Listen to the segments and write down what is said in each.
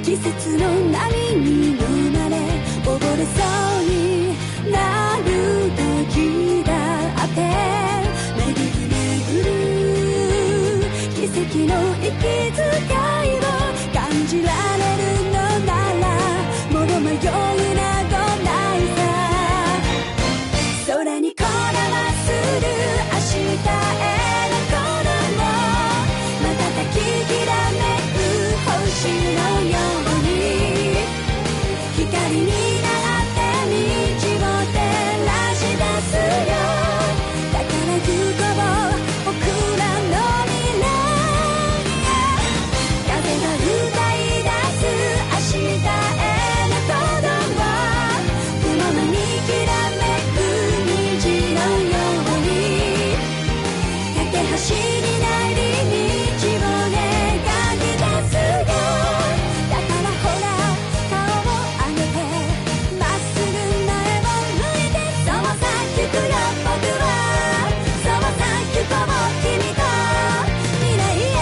季節の波に飲まれ溺れそうになる時だって巡る巡る奇跡の息遣いを感じられるのならもう迷いなどないさ空にこだまする明日への鼓動瞬ききらめく星のように光になって道を照らし出すよだから行こう僕らの未来風が歌い出す明日への鼓動雲にきらめく虹のように架け橋になり道を描き出すよだからほら顔を上げてまっすぐ前を向いてそうさ行くよ僕はそうさ行こう君と未来へ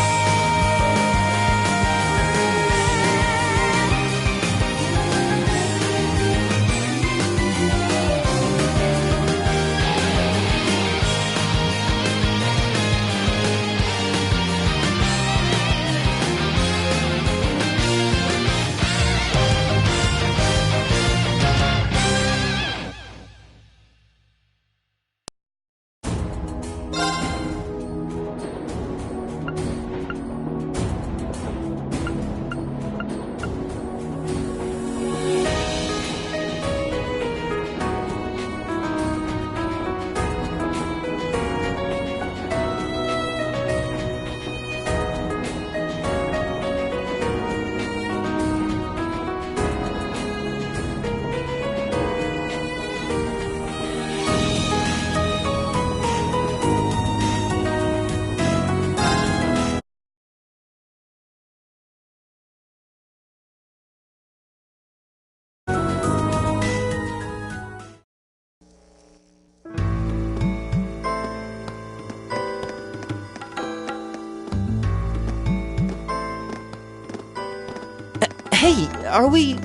Hey, are we...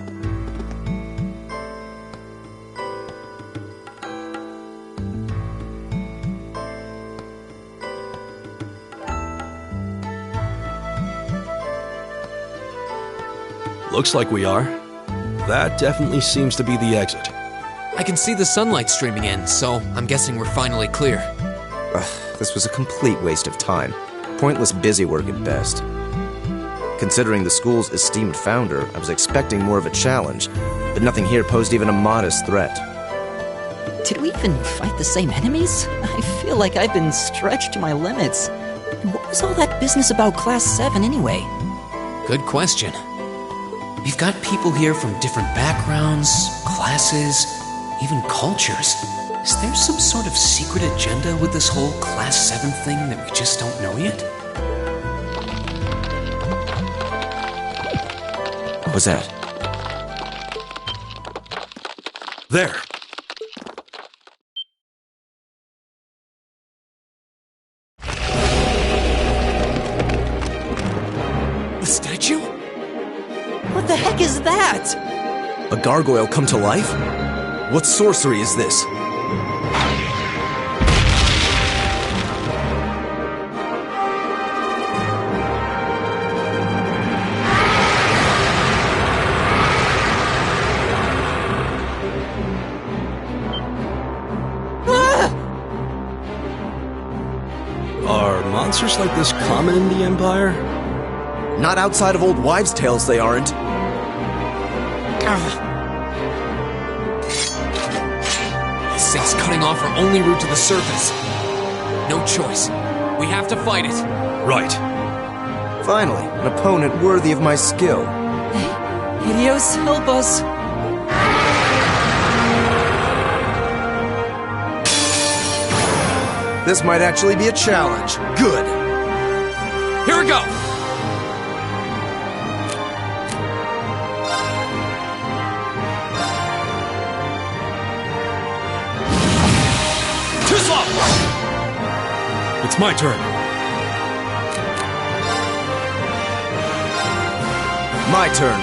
Looks like we are. That definitely seems to be the exit. I can see the sunlight streaming in, so I'm guessing we're finally clear. This was a complete waste of time. Pointless busywork at best. Considering the school's esteemed founder, I was expecting more of a challenge, but nothing here posed even a modest threat. Did we even fight the same enemies? I feel like I've been stretched to my limits. And what was all that business about Class 7 anyway? Good question. We've got people here from different backgrounds, classes, even cultures. Is there some sort of secret agenda with this whole Class 7 thing that we just don't know yet? What was that? There! The statue? What the heck is that? A gargoyle come to life? What sorcery is this? Are monsters like this common in the Empire? Not outside of old wives' tales, they aren't. This thing's cutting off our only route to the surface. No choice. We have to fight it. Right. Finally, an opponent worthy of my skill. Helios, help us. This might actually be a challenge. Good. Here we go! Too slow! It's my turn. My turn.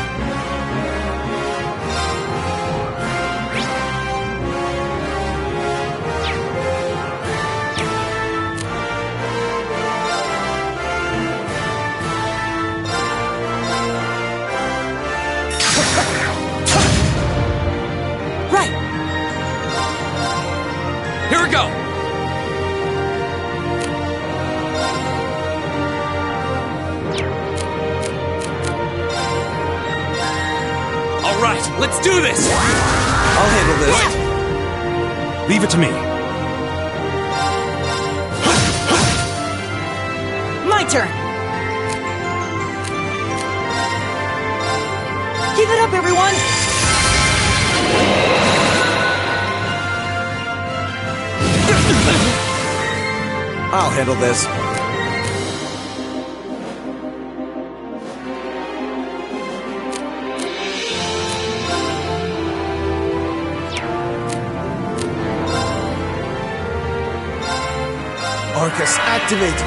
right, let's do this! I'll handle this. Leave it to me. My turn! Keep it up, everyone! I'll handle this. Arcus, activate!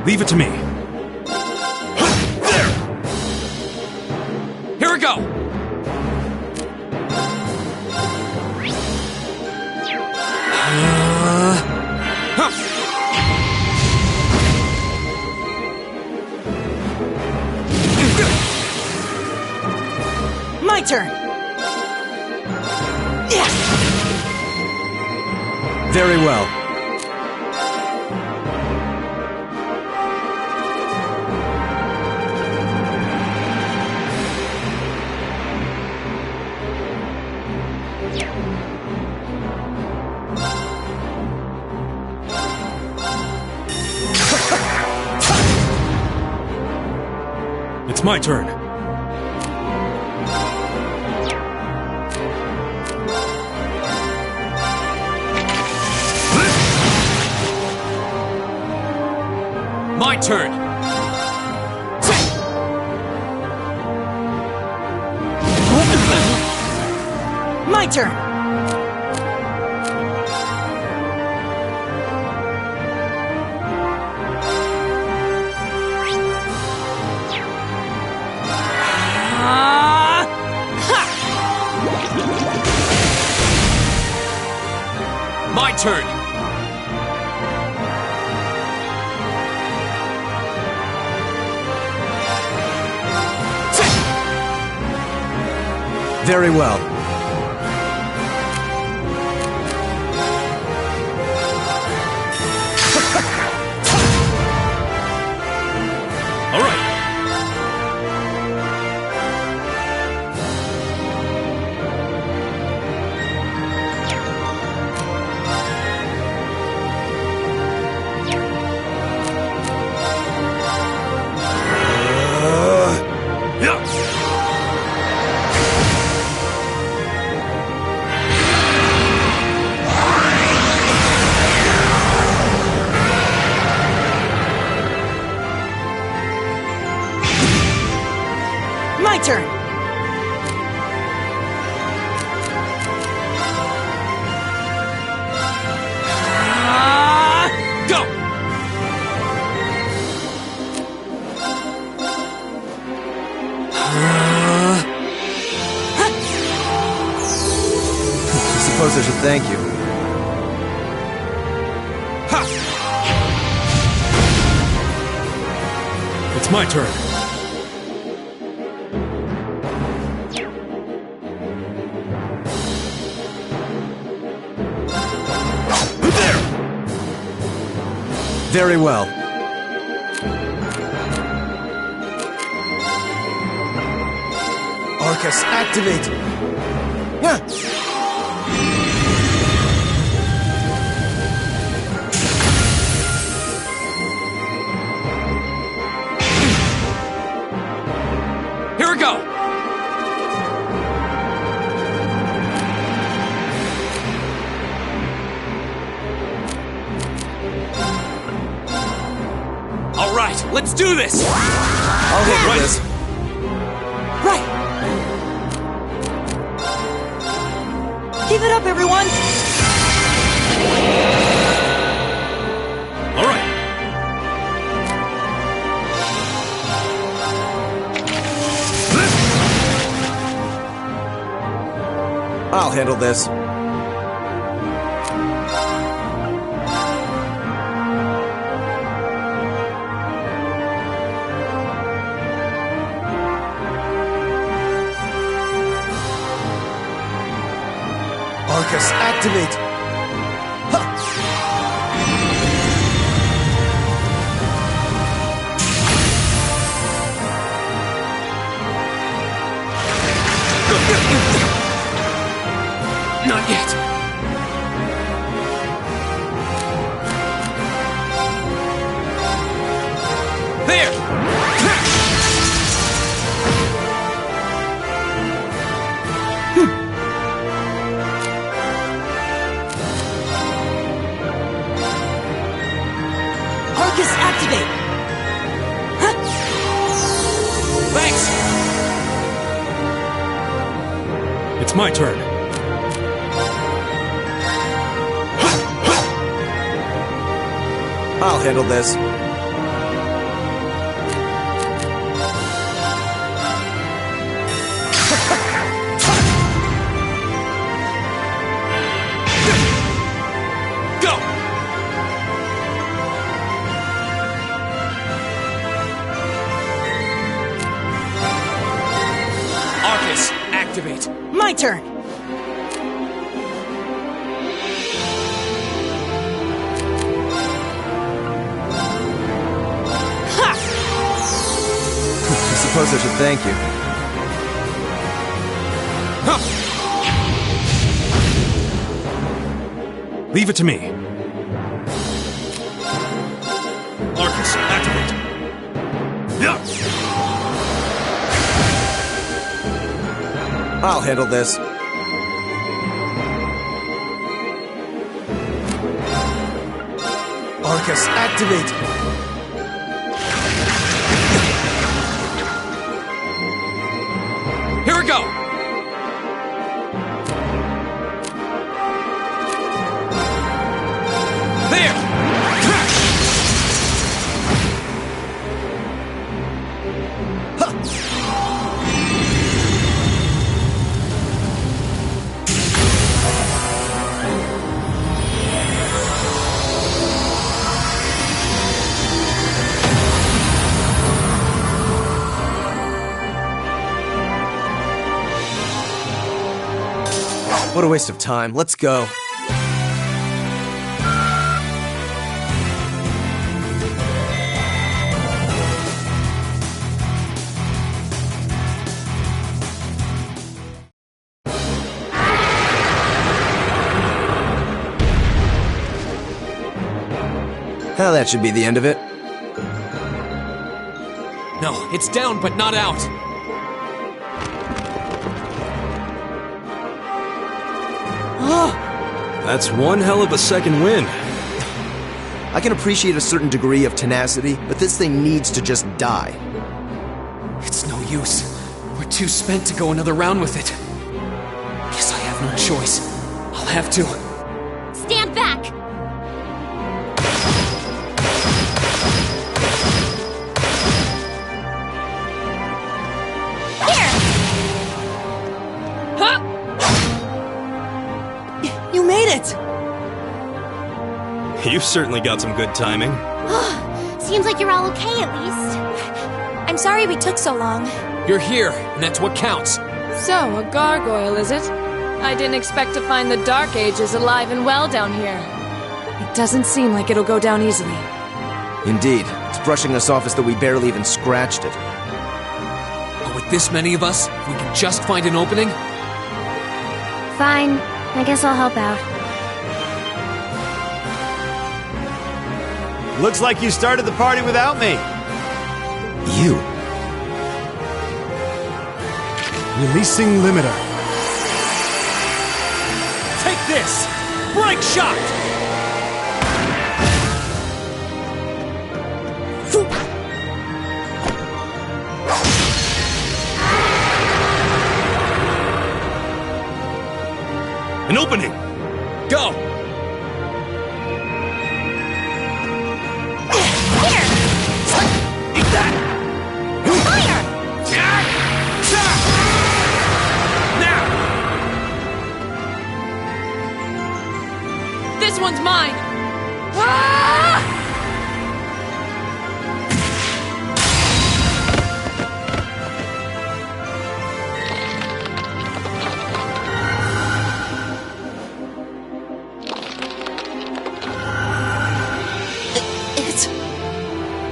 Leave it to me. There! Here we go! My turn! Very well. It's my turn. My turn! My turn! My turn! Very well. All right. My turn! Go! I suppose I should thank you. Ha! It's my turn. Very well. Arcus, activate! Here we go! All right, let's do this! I'll handle this. Right! Keep it up, everyone! All right. I'll handle this. Arcus, activate! Arcus, activate! Huh? Thanks! It's my turn. I'll handle this. Go! Arcus, activate. My turn! Ha! I suppose I should thank you. Leave it to me. Arcus, activate. Yeah. I'll handle this. Arcus, activate! Here we go! There! What a waste of time. Let's go. Well, that should be the end of it. No, it's down but not out. That's one hell of a second win. I can appreciate a certain degree of tenacity, but this thing needs to just die. It's no use. We're too spent to go another round with it. Guess I have no choice. I'll have to. Stand back! Here! Huh? You made it! You've certainly got some good timing. Seems like you're all okay at least. I'm sorry we took so long. You're here, and that's what counts. So, a gargoyle, is it? I didn't expect to find the Dark Ages alive and well down here. It doesn't seem like it'll go down easily. Indeed, it's brushing us off as though we barely even scratched it. But with this many of us, if we can just find an opening, Fine. I guess I'll help out. Looks like you started the party without me. You? Releasing limiter. take this! Break shot! An opening! Go! Here! Eat that! Fire! Now! This one's mine!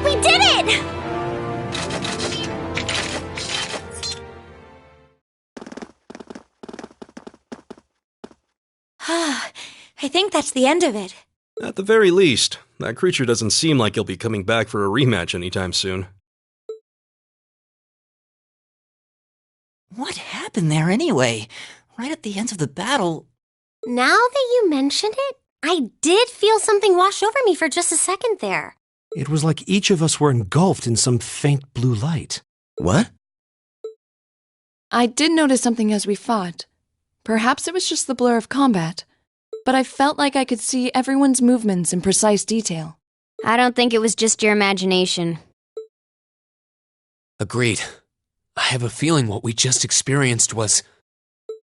We did it! I think that's the end of it. At the very least, that creature doesn't seem like he'll be coming back for a rematch anytime soon. What happened there anyway? Right at the end of the battle. Now that you mention it, I did feel something wash over me for just a second there. It was like each of us were engulfed in some faint blue light. What? I did notice something as we fought. Perhaps it was just the blur of combat, but I felt like I could see everyone's movements in precise detail. I don't think it was just your imagination. Agreed. I have a feeling what we just experienced was...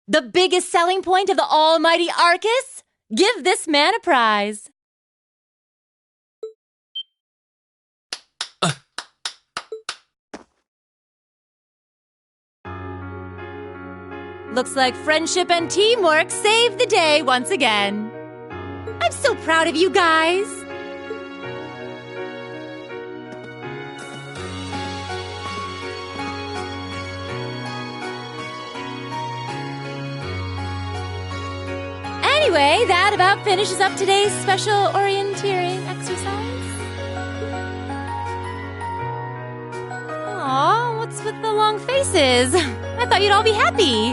The biggest selling point of the almighty Arcus? Give this man a prize. Looks like friendship and teamwork saved the day once again. I'm so proud of you guys. Anyway, that about finishes up today's special orienteering exercise. Aw, what's with the long faces? I thought you'd all be happy.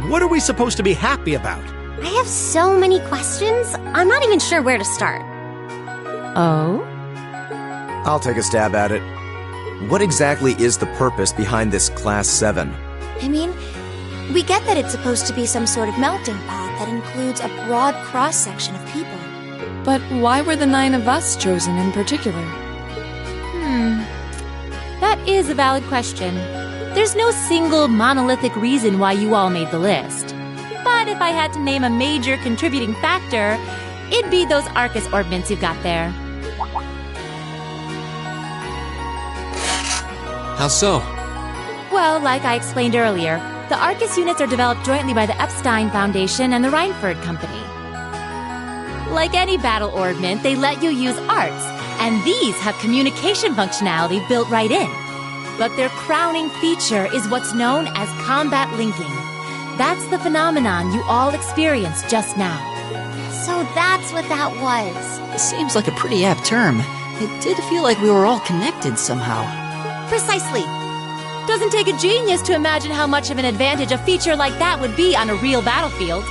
What are we supposed to be happy about? I have so many questions, I'm not even sure where to start. Oh? I'll take a stab at it. What exactly is the purpose behind this Class 7? I mean, we get that it's supposed to be some sort of melting pot that includes a broad cross-section of people. But why were the 9 of us chosen in particular? That is a valid question. There's no single monolithic reason why you all made the list. But if I had to name a major contributing factor, it'd be those Arcus orbments you've got there. How so? Well, like I explained earlier, the Arcus units are developed jointly by the Epstein Foundation and the Reinford Company. Like any battle orbment, they let you use arts, and these have communication functionality built right in. But their crowning feature is what's known as combat linking. That's the phenomenon you all experienced just now. So that's what that was. Seems like a pretty apt term. It did feel like we were all connected somehow. Precisely. Doesn't take a genius to imagine how much of an advantage a feature like that would be on a real battlefield.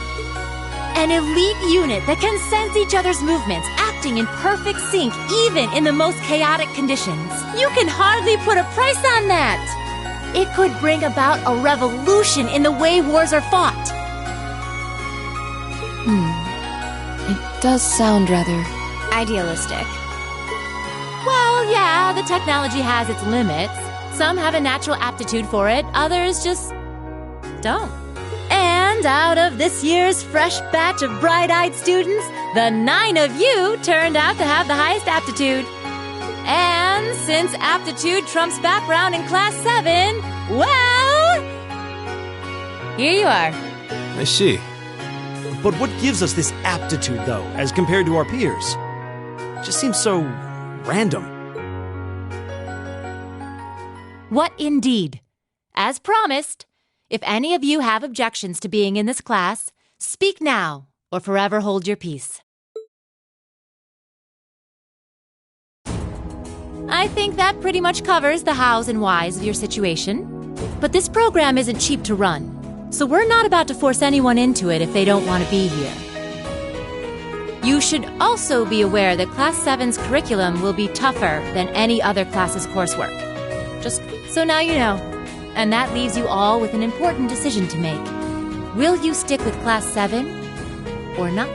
An elite unit that can sense each other's movements, acting in perfect sync even in the most chaotic conditions. You can hardly put a price on that. It could bring about a revolution in the way wars are fought. It does sound rather... Idealistic. Well, yeah, the technology has its limits. Some have a natural aptitude for it, others just don't. And out of this year's fresh batch of bright-eyed students, the 9 of you turned out to have the highest aptitude. And since aptitude trumps background in Class 7, well, here you are. I see. But what gives us this aptitude, though, as compared to our peers? It just seems so random. What indeed? As promised, if any of you have objections to being in this class, speak now or forever hold your peace. I think that pretty much covers the hows and whys of your situation. But this program isn't cheap to run, so we're not about to force anyone into it if they don't want to be here. You should also be aware that Class 7's curriculum will be tougher than any other class's coursework. Just so now you know. And that leaves you all with an important decision to make. Will you stick with Class 7 or not?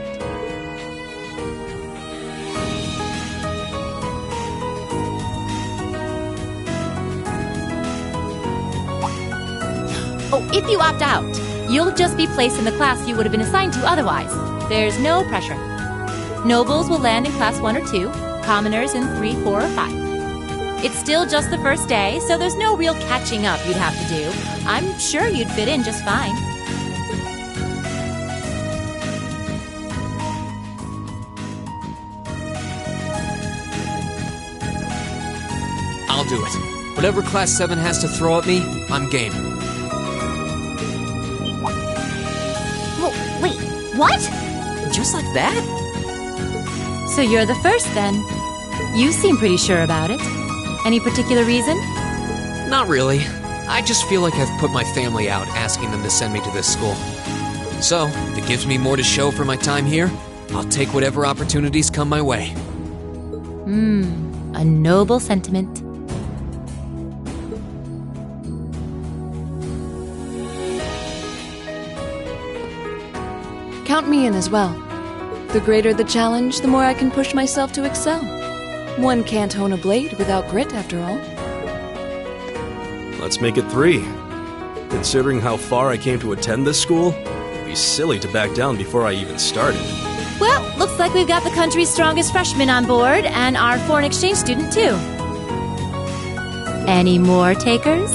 Oh, if you opt out, you'll just be placed in the class you would have been assigned to otherwise. There's no pressure. Nobles will land in Class 1 or 2, commoners in 3, 4, or 5. It's still just the first day, so there's no real catching up you'd have to do. I'm sure you'd fit in just fine. I'll do it. Whatever Class 7 has to throw at me, I'm game. Whoa, wait, what? Just like that? So you're the first, then. You seem pretty sure about it. Any particular reason? Not really. I just feel like I've put my family out asking them to send me to this school. So, if it gives me more to show for my time here, I'll take whatever opportunities come my way. A noble sentiment. Count me in as well. The greater the challenge, the more I can push myself to excel. One can't hone a blade without grit, after all. Let's make it 3. Considering how far I came to attend this school, it'd be silly to back down before I even started. Well, looks like we've got the country's strongest freshman on board, and our foreign exchange student, too. Any more takers?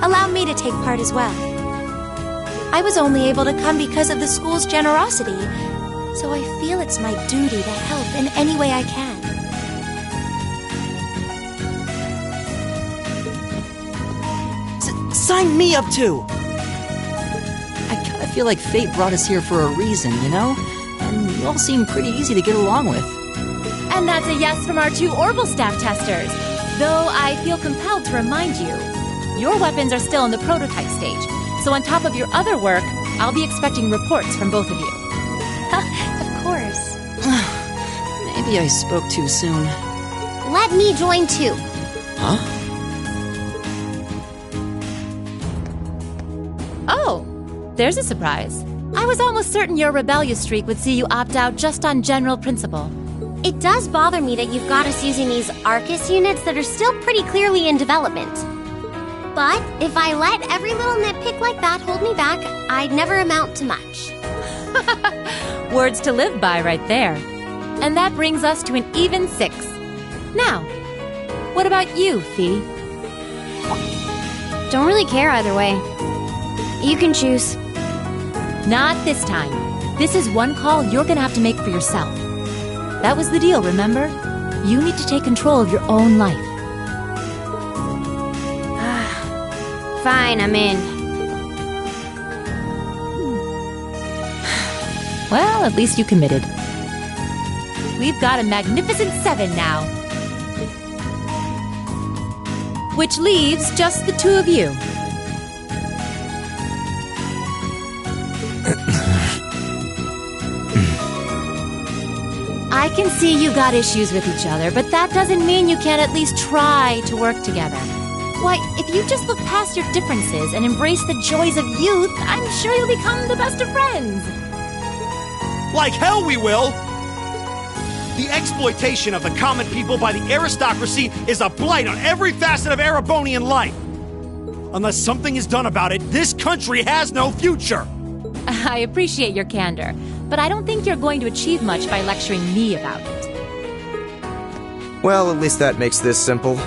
Allow me to take part as well. I was only able to come because of the school's generosity, so I feel it's my duty to help in any way I can. Sign me up too! I kinda feel like fate brought us here for a reason, you know? And you all seem pretty easy to get along with. And that's a yes from our 2 Orbital staff testers. Though I feel compelled to remind you, your weapons are still in the prototype stage. So on top of your other work, I'll be expecting reports from both of you. Of course. Maybe I spoke too soon. Let me join too. Huh? Oh, there's a surprise. I was almost certain your rebellious streak would see you opt out just on general principle. It does bother me that you've got us using these Arcus units that are still pretty clearly in development. But if I let every little nitpick like that hold me back, I'd never amount to much. Words to live by right there. And that brings us to an even 6. Now, what about you, Fee? Don't really care either way. You can choose. Not this time. This is one call you're gonna have to make for yourself. That was the deal, remember? You need to take control of your own life. Fine, I'm in. Well, at least you committed. We've got a magnificent 7 now. Which leaves just the 2 of you. I can see you got issues with each other, but that doesn't mean you can't at least try to work together. Why, if you just look past your differences and embrace the joys of youth, I'm sure you'll become the best of friends. Like hell we will! The exploitation of the common people by the aristocracy is a blight on every facet of Erebonian life. Unless something is done about it, this country has no future! I appreciate your candor, but I don't think you're going to achieve much by lecturing me about it. Well, at least that makes this simple.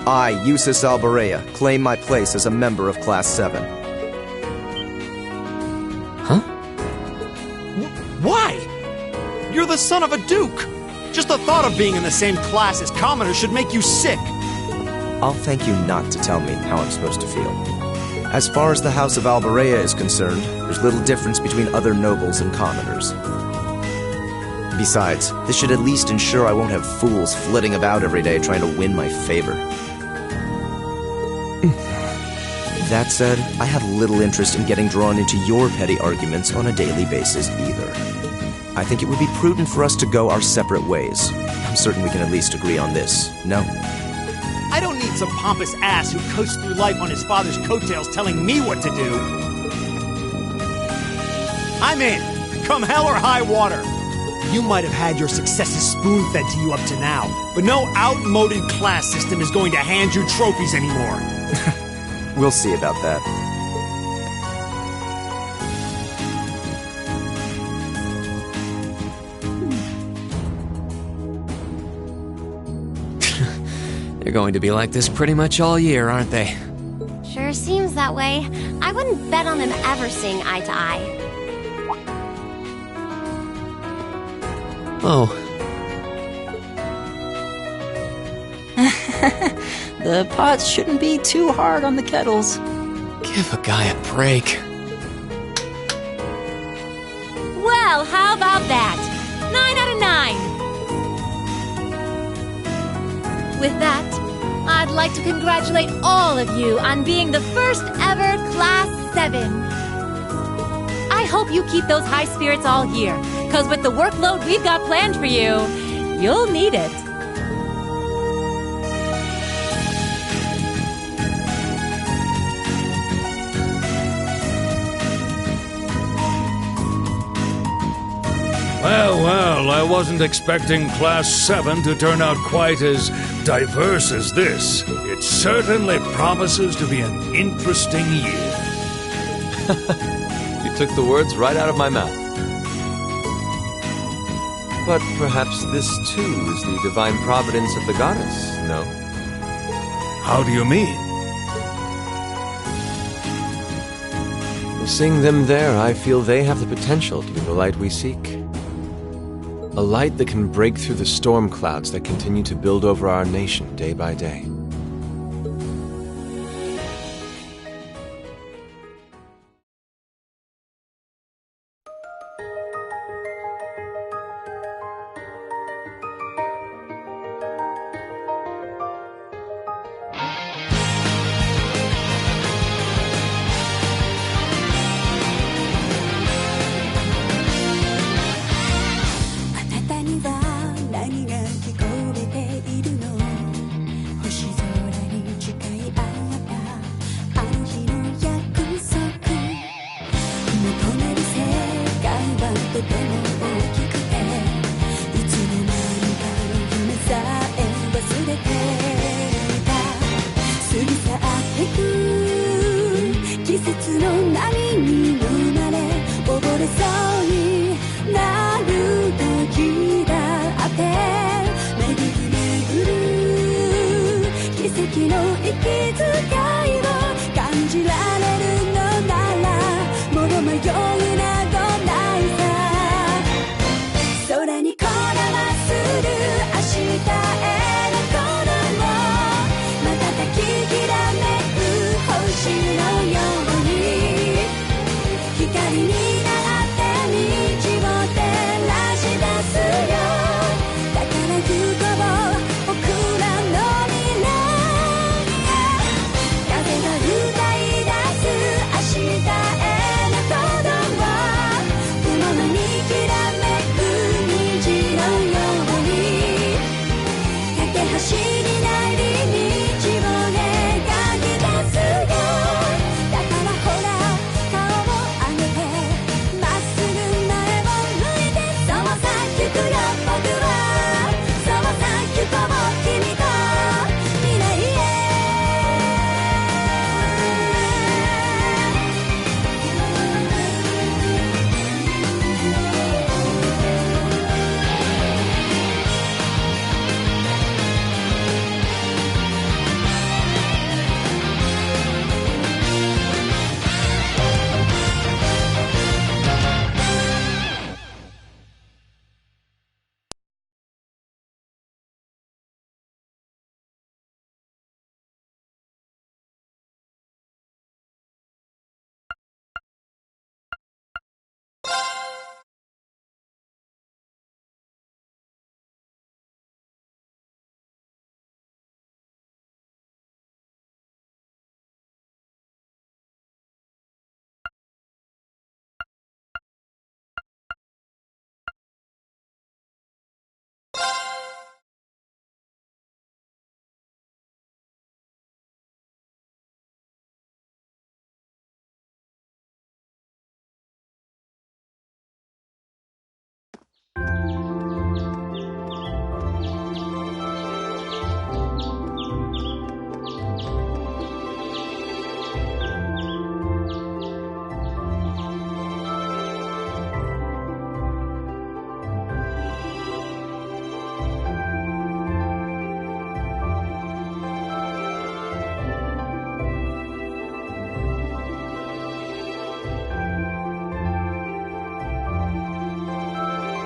I, Eustace Alberea, claim my place as a member of Class 7. Huh? Why? You're the son of a duke! Just the thought of being in the same class as commoners should make you sick! I'll thank you not to tell me how I'm supposed to feel. As far as the House of Alberea is concerned, there's little difference between other nobles and commoners. Besides, this should at least ensure I won't have fools flitting about every day trying to win my favor. That said, I have little interest in getting drawn into your petty arguments on a daily basis either. I think it would be prudent for us to go our separate ways. I'm certain we can at least agree on this, no? I don't need some pompous ass who coasts through life on his father's coattails telling me what to do. I'm in, come hell or high water. You might have had your successes spoon-fed to you up to now, but no outmoded class system is going to hand you trophies anymore. We'll see about that. They're going to be like this pretty much all year, aren't they? Sure seems that way. I wouldn't bet on them ever seeing eye to eye. Oh. The pots shouldn't be too hard on the kettles. Give a guy a break. Well, how about that? 9 out of 9! With that, I'd like to congratulate all of you on being the first ever Class 7. I hope you keep those high spirits all year, because with the workload we've got planned for you, you'll need it. Well, I wasn't expecting Class 7 to turn out quite as diverse as this. It certainly promises to be an interesting year. You took the words right out of my mouth. But perhaps this too is the divine providence of the goddess, no? How do you mean? Seeing them there, I feel they have the potential to be the light we seek. A light that can break through the storm clouds that continue to build over our nation day by day.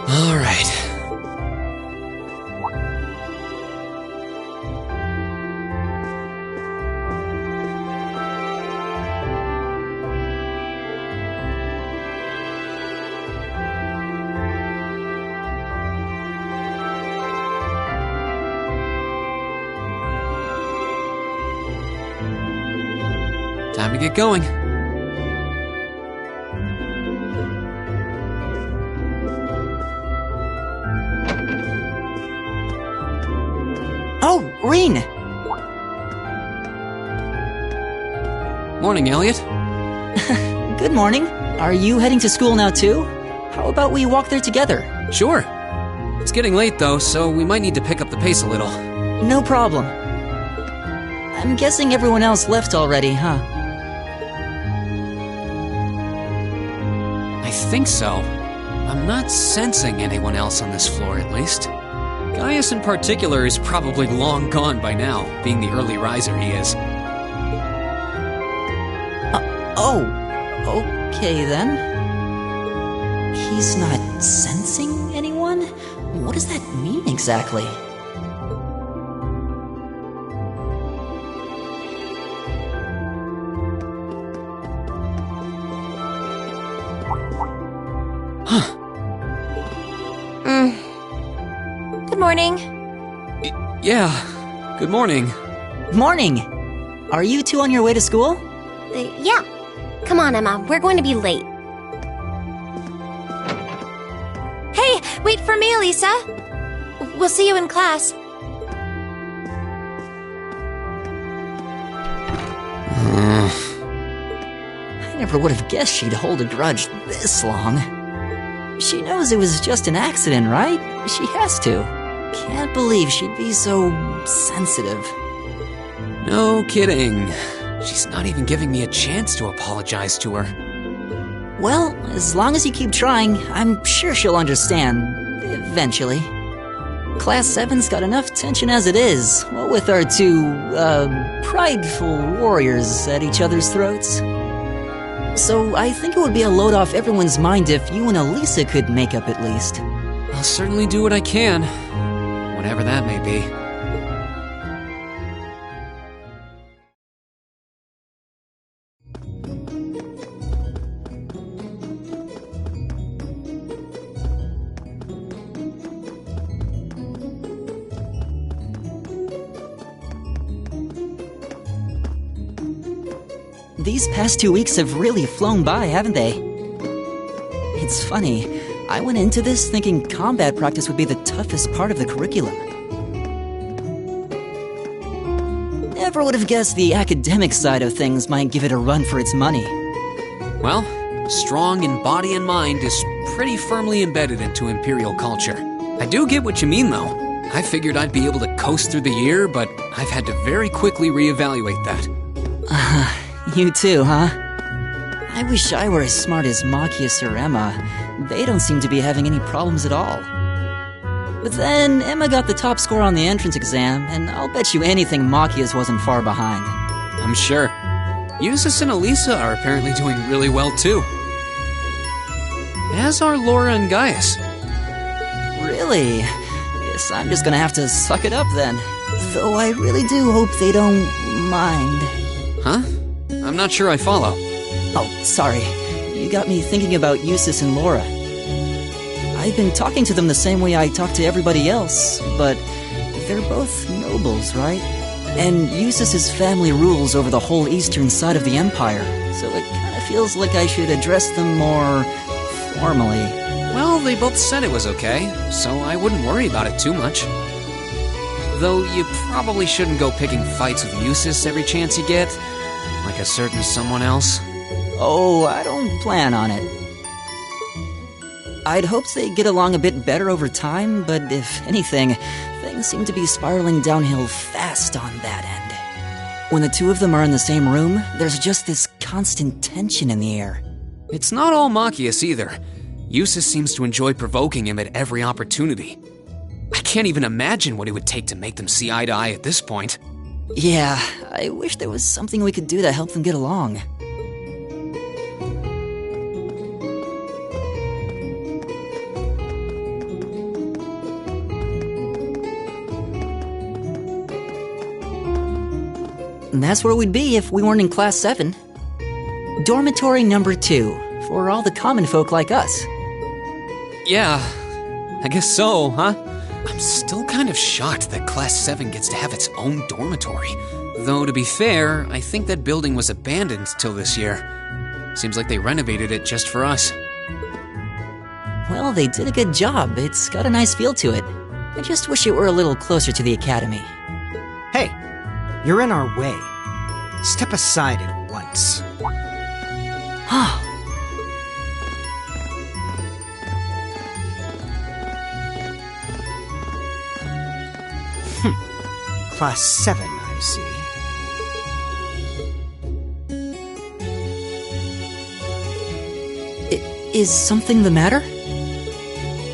All right. Time to get going. Reen! Morning, Elliot. Good morning. Are you heading to school now too? How about we walk there together? Sure. It's getting late though, so we might need to pick up the pace a little. No problem. I'm guessing everyone else left already, huh? I think so. I'm not sensing anyone else on this floor, at least. Gaius in particular is probably long gone by now, being the early riser he is. Okay then. He's not sensing anyone? What does that mean exactly? Good morning. Yeah, good morning. Morning! Are you two on your way to school? Yeah. Come on, Emma. We're going to be late. Hey, wait for me, Lisa. We'll see you in class. I never would have guessed she'd hold a grudge this long. She knows it was just an accident, right? She has to. Can't believe she'd be so sensitive. No kidding. She's not even giving me a chance to apologize to her. Well, as long as you keep trying, I'm sure she'll understand. Eventually. Class 7's got enough tension as it is, what with our two, prideful warriors at each other's throats. So I think it would be a load off everyone's mind if you and Elisa could make up at least. I'll certainly do what I can, whatever that may be. These past 2 weeks have really flown by, haven't they? It's funny, I went into this thinking combat practice would be the toughest part of the curriculum. Never would have guessed the academic side of things might give it a run for its money. Well, strong in body and mind is pretty firmly embedded into Imperial culture. I do get what you mean, though. I figured I'd be able to coast through the year, but I've had to very quickly reevaluate that. You too, huh? I wish I were as smart as Machias or Emma. They don't seem to be having any problems at all. But then, Emma got the top score on the entrance exam, and I'll bet you anything Machias wasn't far behind. I'm sure. Eustace and Elisa are apparently doing really well, too. As are Laura and Gaius. Really? Guess I'm just gonna have to suck it up then. Though I really do hope they don't mind. Huh? I'm not sure I follow. Oh, sorry. You got me thinking about Eustace and Laura. I've been talking to them the same way I talk to everybody else, but they're both nobles, right? And Eustace's family rules over the whole eastern side of the Empire, so it kind of feels like I should address them more formally. Well, they both said it was okay, so I wouldn't worry about it too much. Though you probably shouldn't go picking fights with Eustace every chance you get, like a certain someone else. Oh, I don't plan on it. I'd hoped they'd get along a bit better over time, but if anything, things seem to be spiraling downhill fast on that end. When the two of them are in the same room, there's just this constant tension in the air. It's not all Machias either. Eustace seems to enjoy provoking him at every opportunity. I can't even imagine what it would take to make them see eye to eye at this point. Yeah, I wish there was something we could do to help them get along. And that's where we'd be if we weren't in Class 7. Dormitory number 2, for all the common folk like us. Yeah, I guess so, huh? I'm still kind of shocked that Class 7 gets to have its own dormitory. Though, to be fair, I think that building was abandoned till this year. Seems like they renovated it just for us. Well, they did a good job. It's got a nice feel to it. I just wish it were a little closer to the academy. Hey, you're in our way. Step aside at once. Class 7, I see. Is something the matter?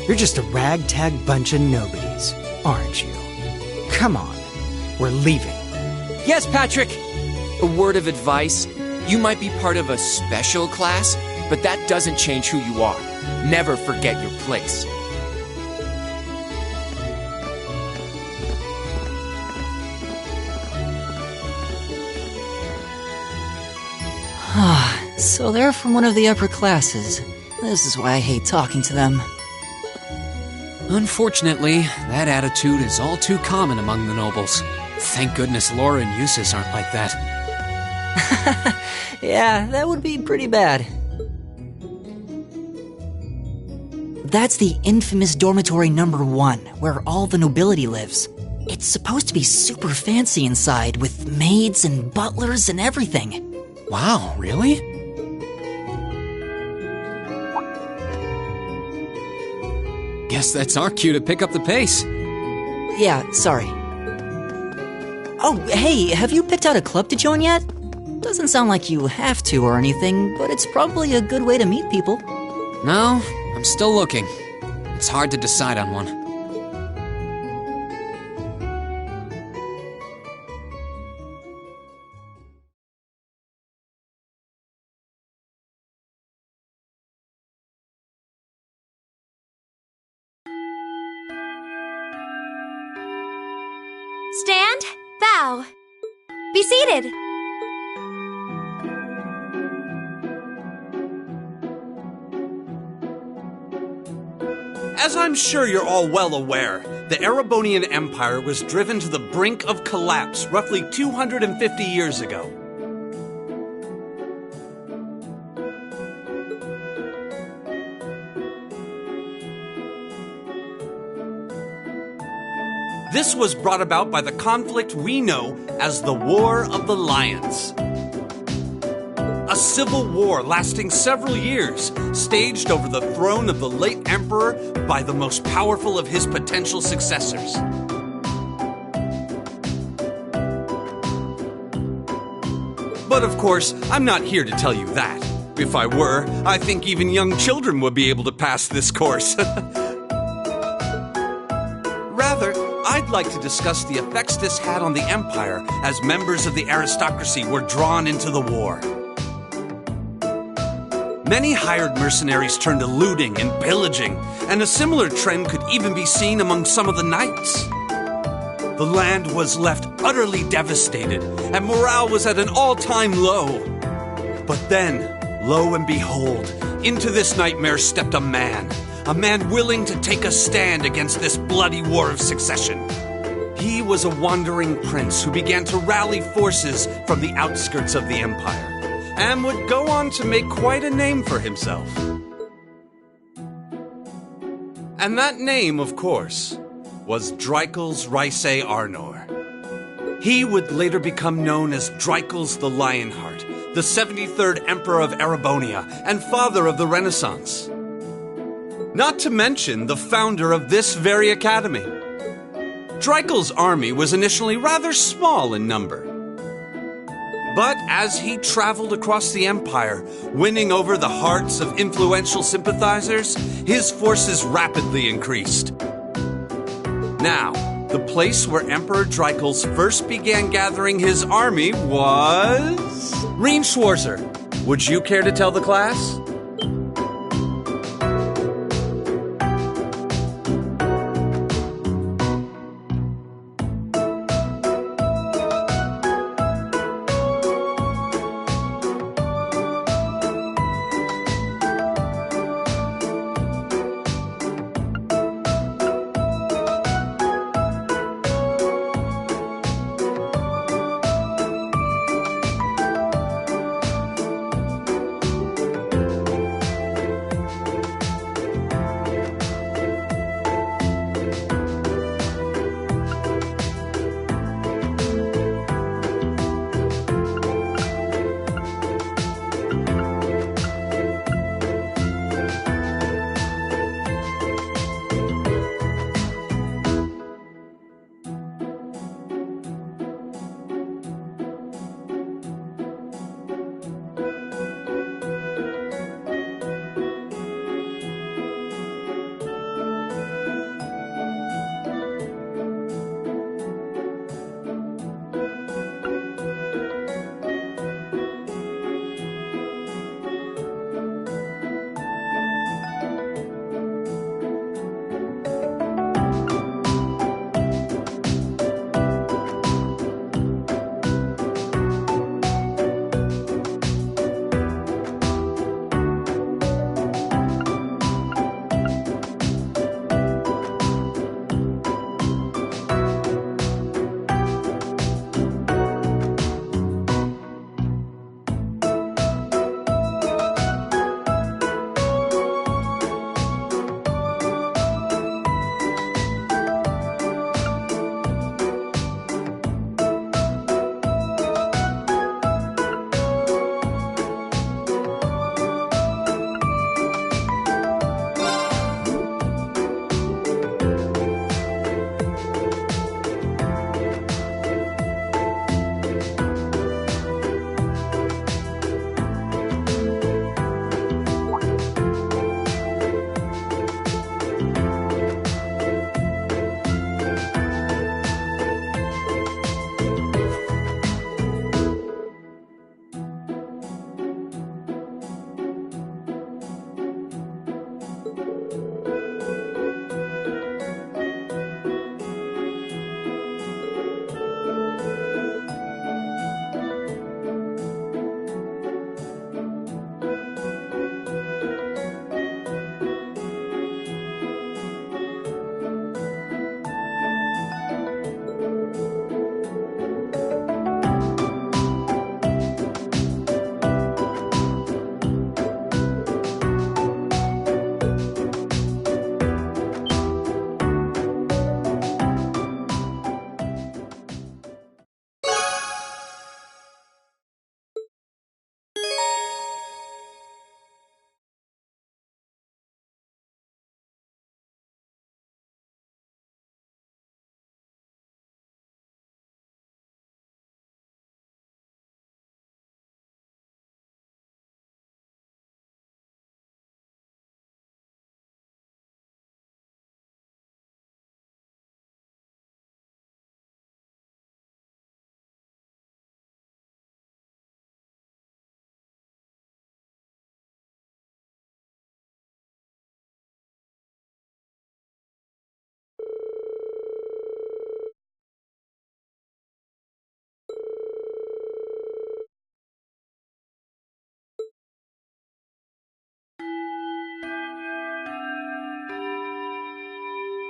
You're just a ragtag bunch of nobodies, aren't you? Come on, we're leaving. Yes, Patrick! A word of advice. You might be part of a special class, but that doesn't change who you are. Never forget your place. So they're from one of the upper classes. This is why I hate talking to them. Unfortunately, that attitude is all too common among the nobles. Thank goodness Laura and Eustace aren't like that. Yeah, that would be pretty bad. That's the infamous dormitory number 1, where all the nobility lives. It's supposed to be super fancy inside, with maids and butlers and everything. Wow, really? Guess that's our cue to pick up the pace. Yeah, sorry. Oh, hey, have you picked out a club to join yet? Doesn't sound like you have to or anything, but it's probably a good way to meet people. No, I'm still looking. It's hard to decide on one. Stand, bow. Be seated. As I'm sure you're all well aware, the Erebonian Empire was driven to the brink of collapse roughly 250 years ago. This was brought about by the conflict we know as the War of the Lions. A civil war lasting several years, staged over the throne of the late emperor by the most powerful of his potential successors. But of course, I'm not here to tell you that. If I were, I think even young children would be able to pass this course. Rather, I'd like to discuss the effects this had on the Empire as members of the aristocracy were drawn into the war. Many hired mercenaries turned to looting and pillaging, and a similar trend could even be seen among some of the knights. The land was left utterly devastated, and morale was at an all-time low. But then, lo and behold, into this nightmare stepped a man willing to take a stand against this bloody war of succession. He was a wandering prince who began to rally forces from the outskirts of the empire, and would go on to make quite a name for himself. And that name, of course, was Dreikels Rhysei Arnor. He would later become known as Dreikels the Lionheart, the 73rd Emperor of Erebonia, and father of the Renaissance. Not to mention the founder of this very academy. Dreikels' army was initially rather small in number. But as he traveled across the empire, winning over the hearts of influential sympathizers, his forces rapidly increased. Now, the place where Emperor Dreikels first began gathering his army was... Reen Schwarzer, would you care to tell the class?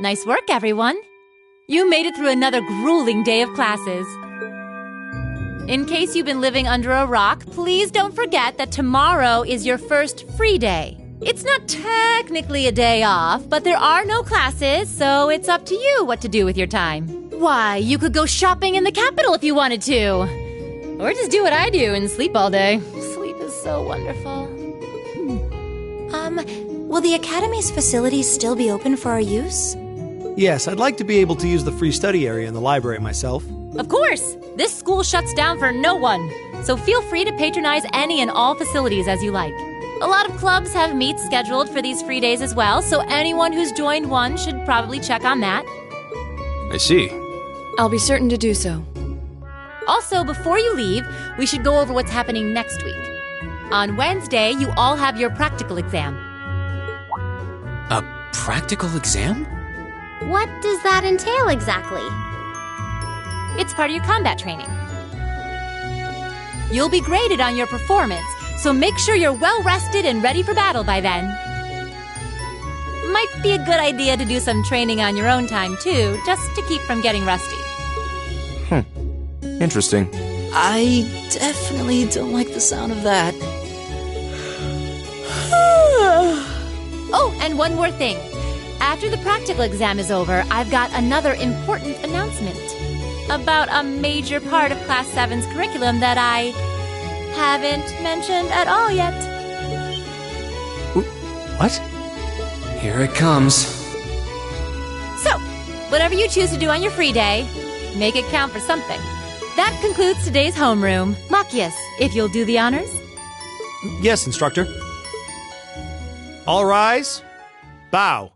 Nice work, everyone. You made it through another grueling day of classes. In case you've been living under a rock, please don't forget that tomorrow is your first free day. It's not technically a day off, but there are no classes, so it's up to you what to do with your time. Why, you could go shopping in the capital if you wanted to. Or just do what I do and sleep all day. Sleep is so wonderful. Will the Academy's facilities still be open for our use? Yes, I'd like to be able to use the free study area in the library myself. Of course! This school shuts down for no one, so feel free to patronize any and all facilities as you like. A lot of clubs have meets scheduled for these free days as well, so anyone who's joined one should probably check on that. I see. I'll be certain to do so. Also, before you leave, we should go over what's happening next week. On Wednesday, you all have your practical exam. A practical exam? What does that entail exactly? It's part of your combat training. You'll be graded on your performance, so make sure you're well rested and ready for battle by then. Might be a good idea to do some training on your own time, too, just to keep from getting rusty. Interesting. I definitely don't like the sound of that. Oh, and one more thing. After the practical exam is over, I've got another important announcement about a major part of Class 7's curriculum that I haven't mentioned at all yet. What? Here it comes. So, whatever you choose to do on your free day, make it count for something. That concludes today's homeroom. Machias, if you'll do the honors. Yes, instructor. All rise. Bow.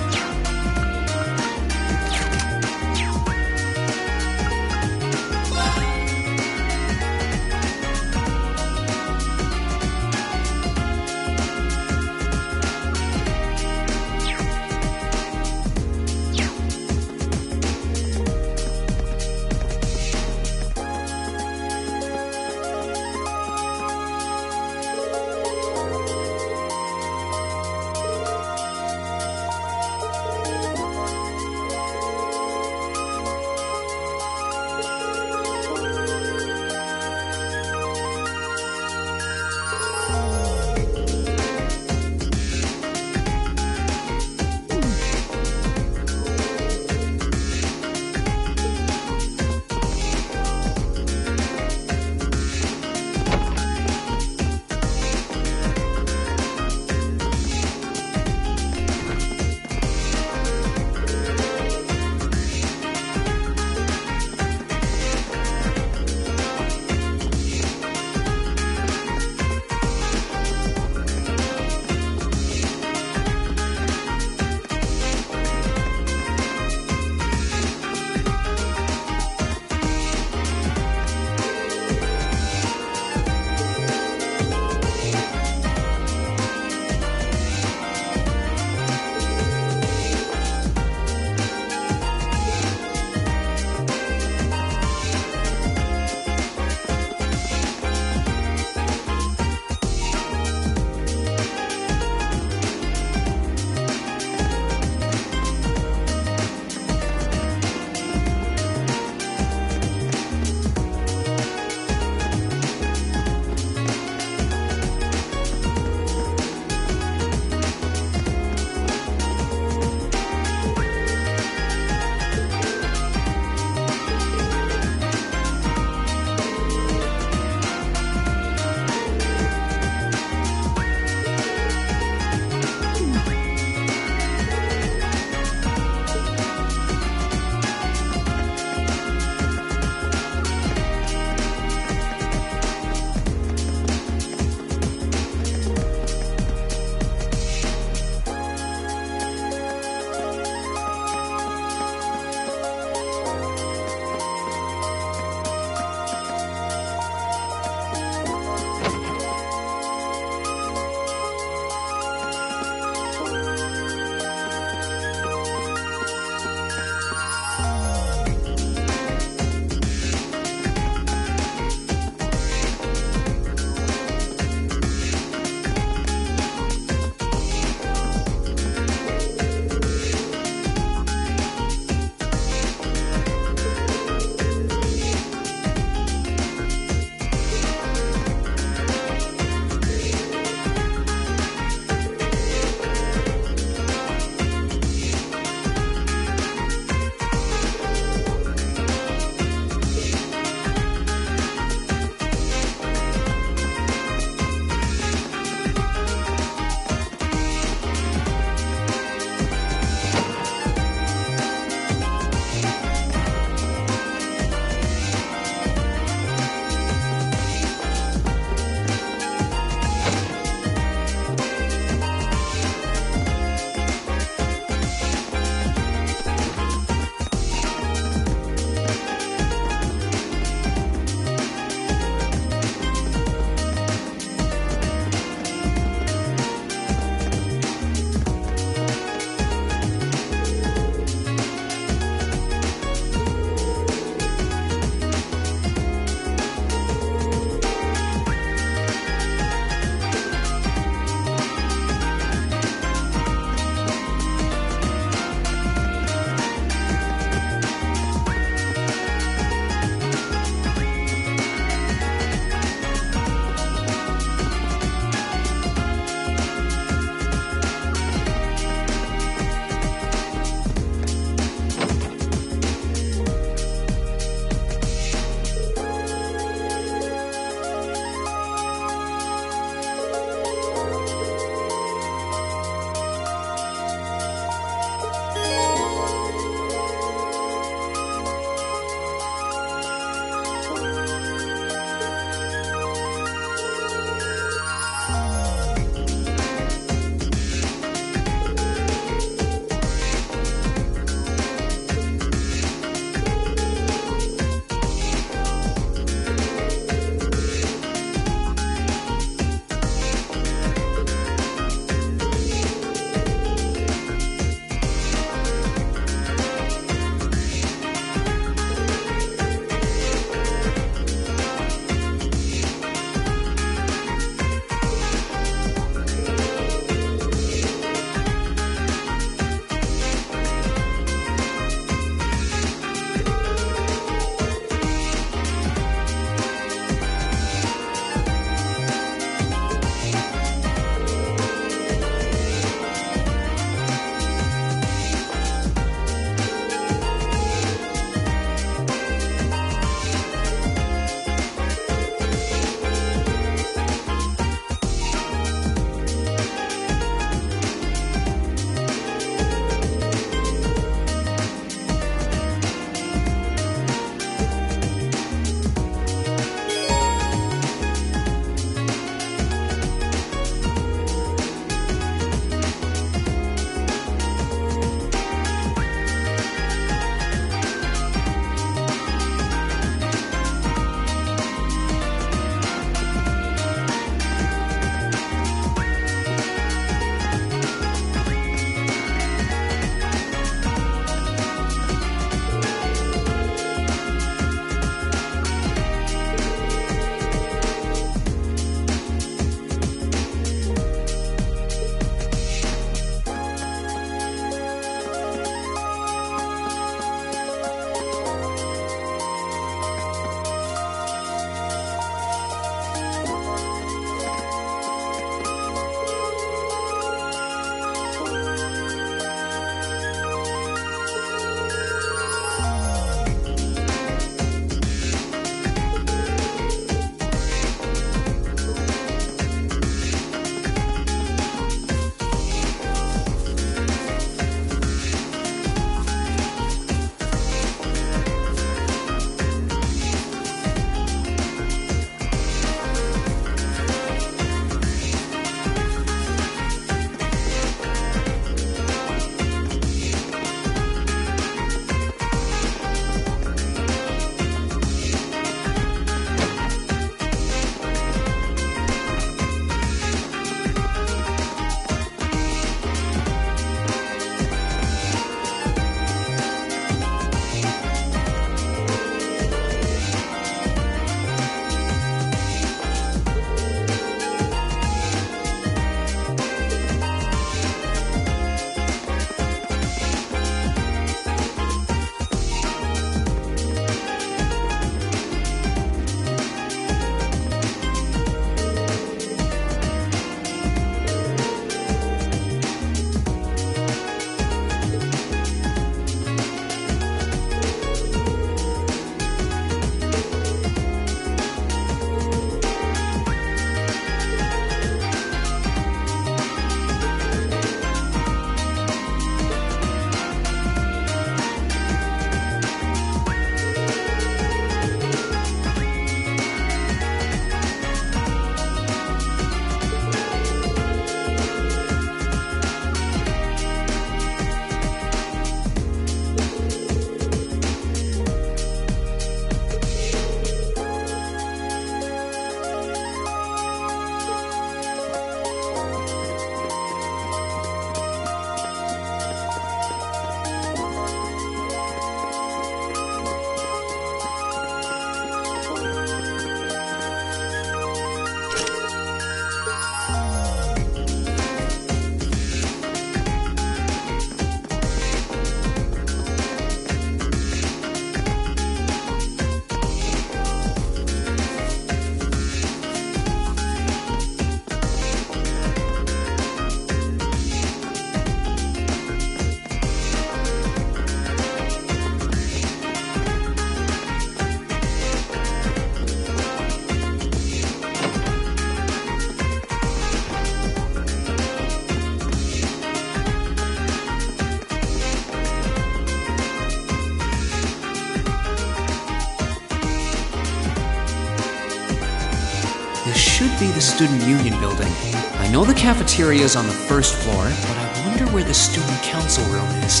this should be the Student Union building. I know the cafeteria is on the first floor, but I wonder where the Student Council room is.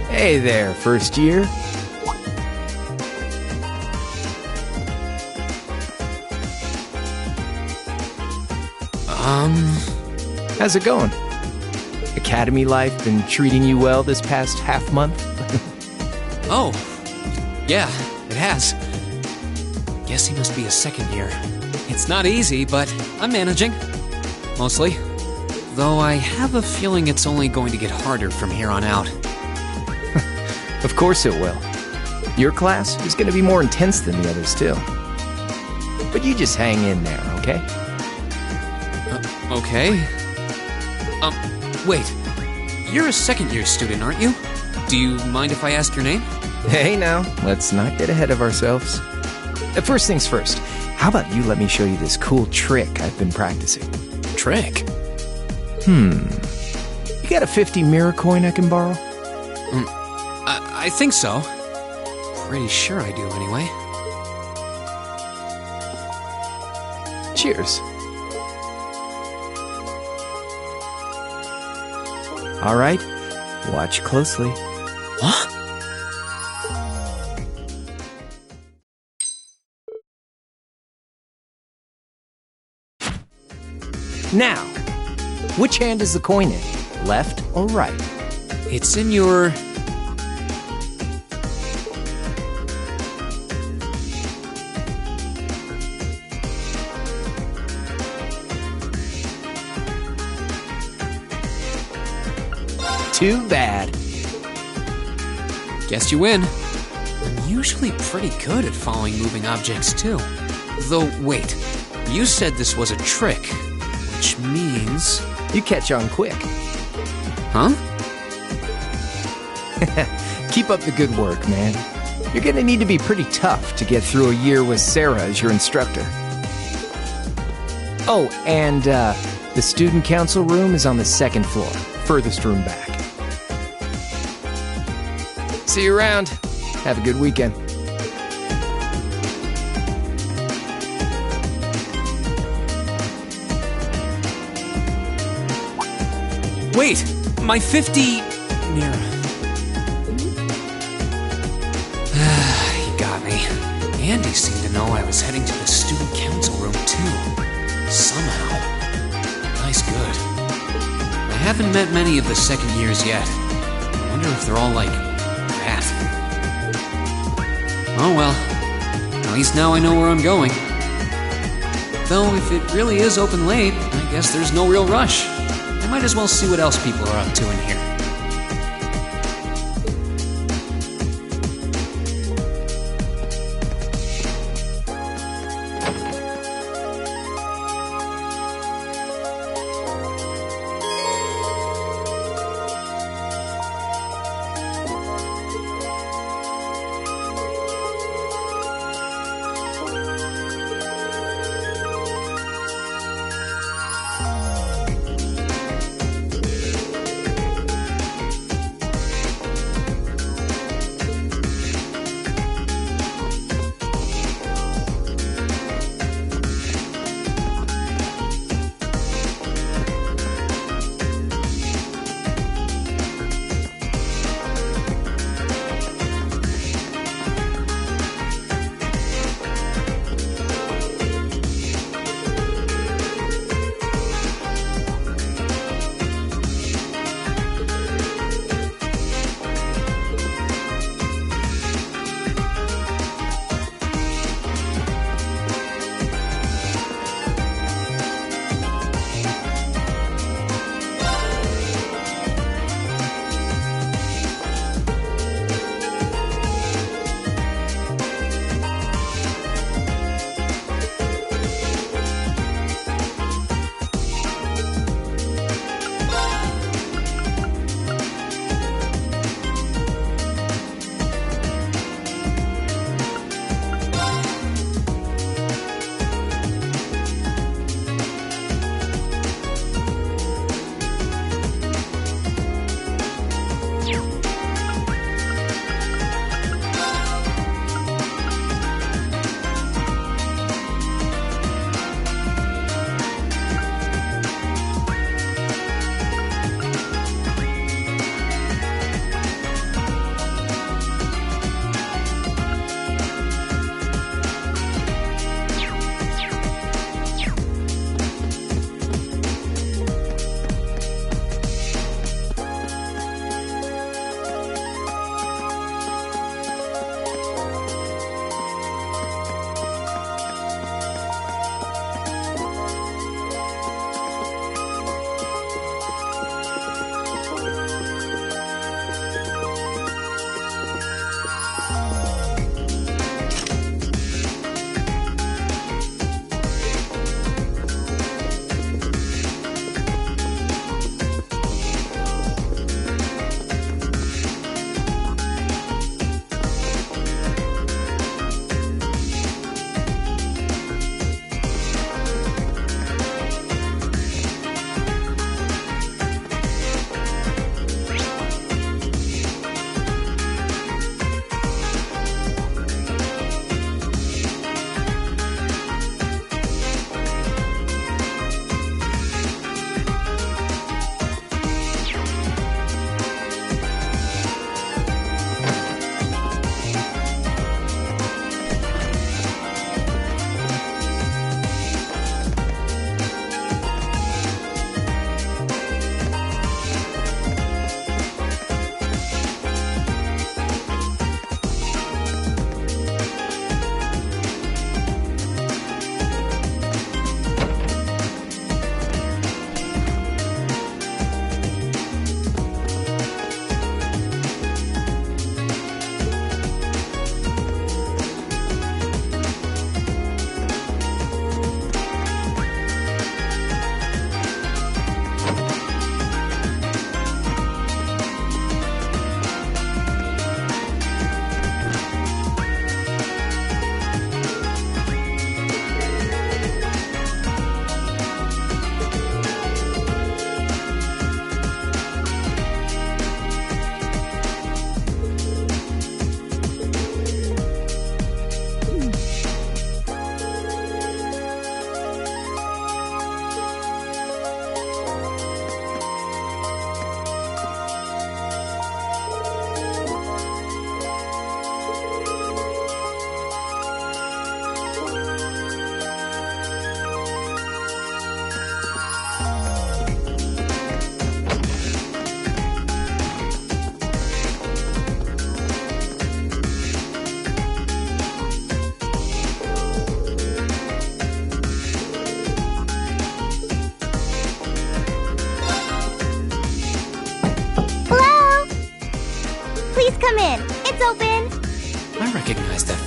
Hey there, first year. How's it going? Academy life been treating you well this past half month? Oh, yeah, it has. Guess he must be a second year. It's not easy, but I'm managing. Mostly. Though I have a feeling it's only going to get harder from here on out. Of course it will. Your class is going to be more intense than the others, too. But you just hang in there, okay? Okay. Wait. You're a second-year student, aren't you? Do you mind if I ask your name? Hey now, let's not get ahead of ourselves. First things first, how about you let me show you this cool trick I've been practicing? Trick? You got a 50 mirror coin I can borrow? I think so. Pretty sure I do, anyway. Cheers. All right, watch closely. What? Now, which hand is the coin in? Left or right? It's in your... Too bad. Guess you win. I'm usually pretty good at following moving objects, too. Though, wait. You said this was a trick, which means... You catch on quick. Huh? Keep up the good work, man. You're gonna need to be pretty tough to get through a year with Sarah as your instructor. Oh, and the student council room is on the second floor, furthest room back. See you around. Have a good weekend. Wait! My 50... mirror. He got me. Andy seemed to know I was heading to the student council room, too. Somehow. Nice good. I haven't met many of the second years yet. I wonder if they're all like... that. Oh well. At least now I know where I'm going. Though, if it really is open late, I guess there's no real rush. I might as well see what else people are up to in here.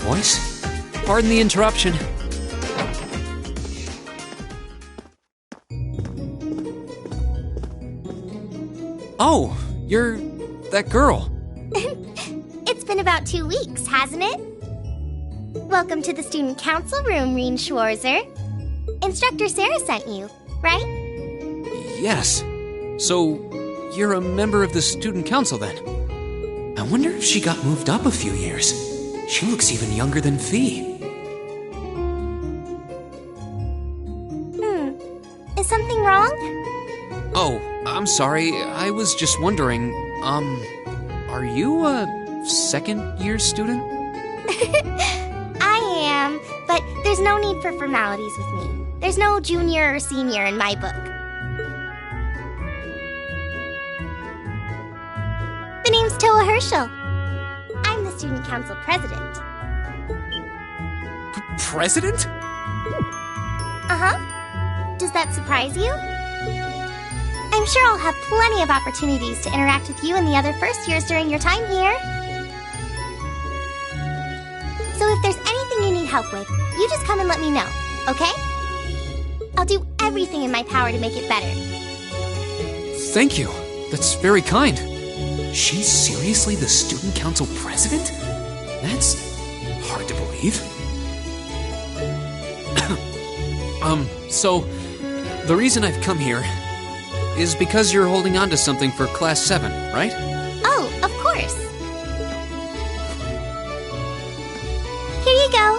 voice. Pardon the interruption. Oh, you're that girl. It's been about 2 weeks, hasn't it? Welcome to the student council room, Reen Schwarzer. Instructor Sarah sent you, right? Yes. So, you're a member of the student council then? I wonder if she got moved up a few years. She looks even younger than Fee. Is something wrong? Oh, I'm sorry. I was just wondering, are you a second-year student? I am, but there's no need for formalities with me. There's no junior or senior in my book. The name's Toa Herschel. I'm the student council president. President? Uh-huh. Does that surprise you? I'm sure I'll have plenty of opportunities to interact with you and the other first years during your time here. So if there's anything you need help with, you just come and let me know, okay? I'll do everything in my power to make it better. Thank you. That's very kind. She's seriously the student council president? That's hard to believe. So, the reason I've come here is because you're holding on to something for Class 7, right? Oh, of course. Here you go.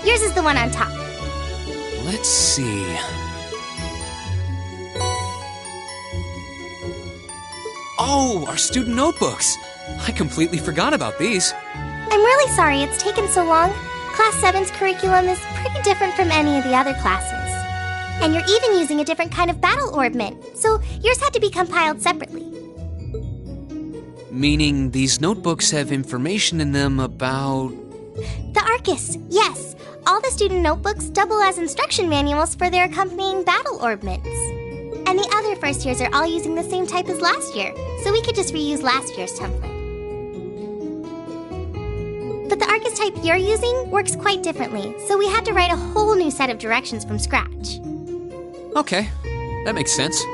Yours is the one on top. Let's see. Oh, our student notebooks. I completely forgot about these. I'm really sorry it's taken so long. Class 7's curriculum is pretty different from any of the other classes. And you're even using a different kind of battle orbment, so yours had to be compiled separately. Meaning these notebooks have information in them about... The Arcus, yes. All the student notebooks double as instruction manuals for their accompanying battle orbments. And the other first years are all using the same type as last year, so we could just reuse last year's template. But the Arcus type you're using works quite differently, so we had to write a whole new set of directions from scratch. Okay, that makes sense.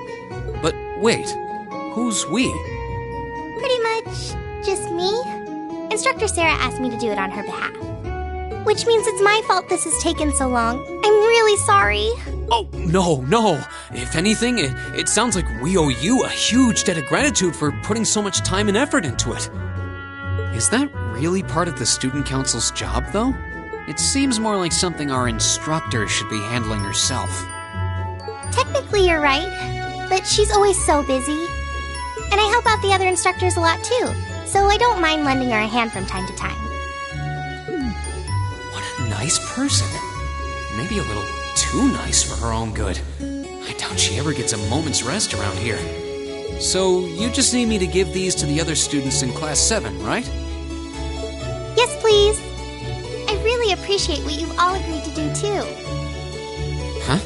But wait, who's we? Pretty much just me. Instructor Sarah asked me to do it on her behalf. Which means it's my fault this has taken so long. I'm really sorry. Oh, no. If anything, it sounds like we owe you a huge debt of gratitude for putting so much time and effort into it. Is that really part of the student council's job, though? It seems more like something our instructor should be handling herself. Technically, you're right, but she's always so busy. And I help out the other instructors a lot, too, so I don't mind lending her a hand from time to time. What a nice person. Maybe a little too nice for her own good. I doubt she ever gets a moment's rest around here. So, you just need me to give these to the other students in Class 7, right? Yes, please. I really appreciate what you've all agreed to do, too. Huh?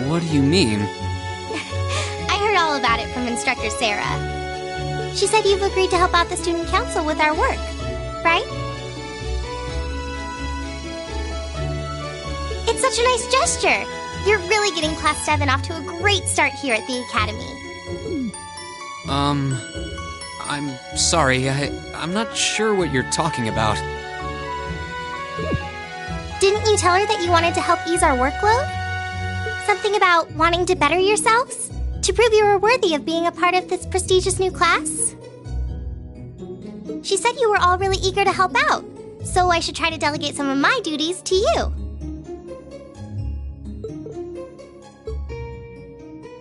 What do you mean? I heard all about it from Instructor Sarah. She said you've agreed to help out the student council with our work, right? It's such a nice gesture. You're really getting Class 7 off to a great start here at the Academy. I'm sorry. I'm not sure what you're talking about. Didn't you tell her that you wanted to help ease our workload? Something about wanting to better yourselves? To prove you were worthy of being a part of this prestigious new class? She said you were all really eager to help out, so I should try to delegate some of my duties to you.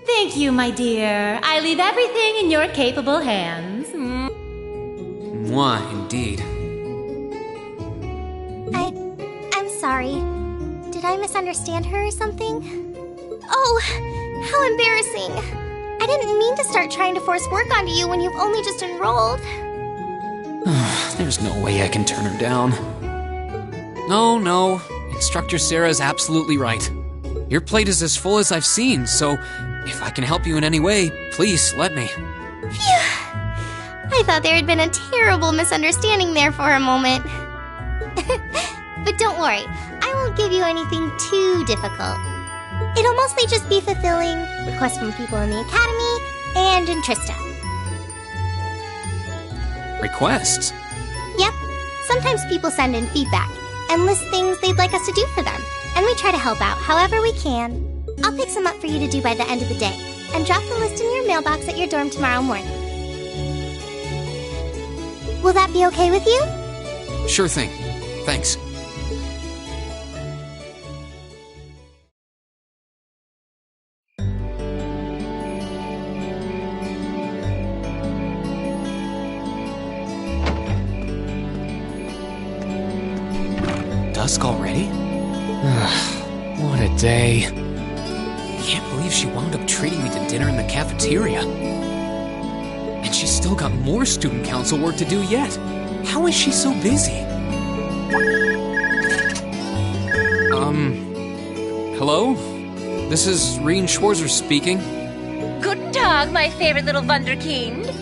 Thank you, my dear. I leave everything in your capable hands. Mwah, indeed. I'm sorry. Did I misunderstand her or something? Oh, how embarrassing. I didn't mean to start trying to force work onto you when you've only just enrolled. There's no way I can turn her down. No. Instructor Sarah's absolutely right. Your plate is as full as I've seen, so if I can help you in any way, please let me. Phew. I thought there had been a terrible misunderstanding there for a moment. But don't worry, I won't give you anything too difficult. It'll mostly just be fulfilling requests from people in the academy and in Trista. Requests? Yep. Sometimes people send in feedback and list things they'd like us to do for them, and we try to help out however we can. I'll pick some up for you to do by the end of the day, and drop the list in your mailbox at your dorm tomorrow morning. Will that be okay with you? Sure thing. Thanks. Dusk already? What a day. Can't believe she wound up treating me to dinner in the cafeteria. And she's still got more student council work to do yet. How is she so busy? Hello? This is Rien Schwarzer speaking. Guten Tag, my favorite little Wunderkind.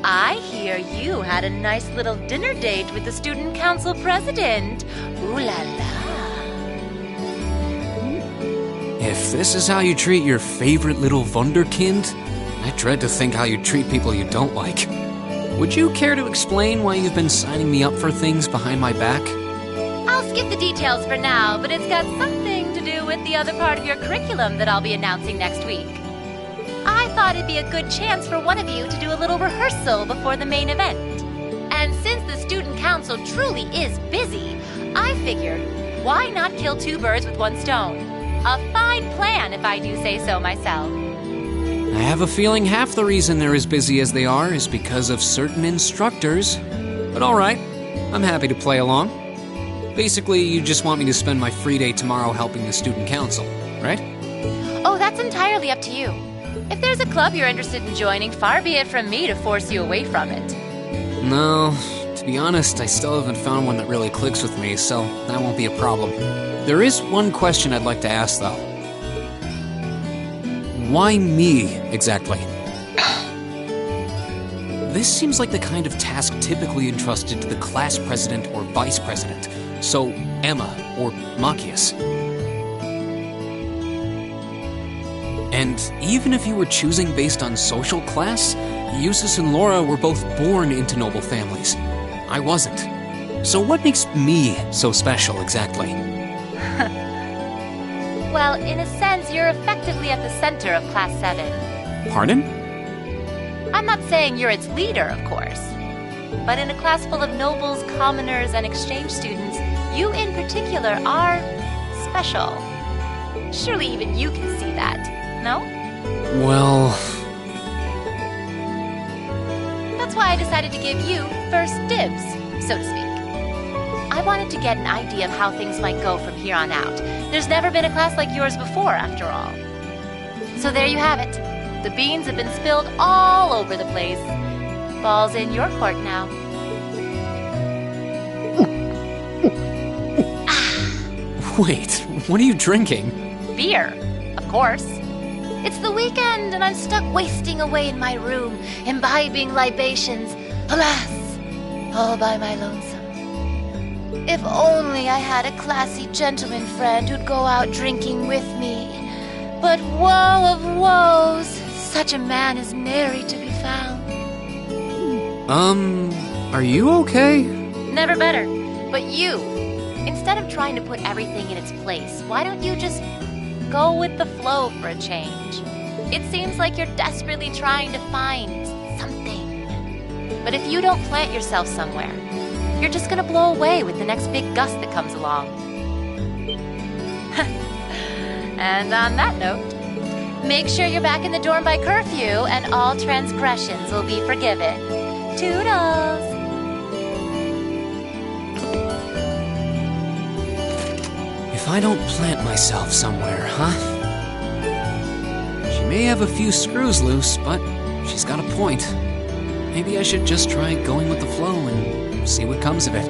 I hear you had a nice little dinner date with the student council president. Ooh la la. If this is how you treat your favorite little Wunderkind, I dread to think how you treat people you don't like. Would you care to explain why you've been signing me up for things behind my back? I'll skip the details for now, but it's got something to do with the other part of your curriculum that I'll be announcing next week. I thought it'd be a good chance for one of you to do a little rehearsal before the main event. And since the student council truly is busy, I figured, why not kill two birds with one stone? A fine plan, if I do say so myself. I have a feeling half the reason they're as busy as they are is because of certain instructors. But alright, I'm happy to play along. Basically, you just want me to spend my free day tomorrow helping the student council, right? Oh, that's entirely up to you. If there's a club you're interested in joining, far be it from me to force you away from it. No, to be honest, I still haven't found one that really clicks with me, so that won't be a problem. There is one question I'd like to ask, though. Why me, exactly? This seems like the kind of task typically entrusted to the class president or vice president, so Emma or Machias. And even if you were choosing based on social class, Eustace and Laura were both born into noble families. I wasn't. So what makes me so special, exactly? Well, in a sense, you're effectively at the center of Class 7. Pardon? I'm not saying you're its leader, of course. But in a class full of nobles, commoners, and exchange students, you in particular are special. Surely even you can see that, no? Well... That's why I decided to give you first dibs, so to speak. I wanted to get an idea of how things might go from here on out. There's never been a class like yours before, after all. So there you have it. The beans have been spilled all over the place. Ball's in your court now. Wait, what are you drinking? Beer, of course. It's the weekend and I'm stuck wasting away in my room, imbibing libations. Alas, all by my lonesome. If only I had a classy gentleman friend who'd go out drinking with me. But woe of woes, such a man is nary to be found. Are you okay? Never better. But you, instead of trying to put everything in its place, why don't you just go with the flow for a change? It seems like you're desperately trying to find something. But if you don't plant yourself somewhere, you're just gonna blow away with the next big gust that comes along. And on that note, make sure you're back in the dorm by curfew and all transgressions will be forgiven. Toodles! If I don't plant myself somewhere, huh? She may have a few screws loose, but she's got a point. Maybe I should just try going with the flow and see what comes of it.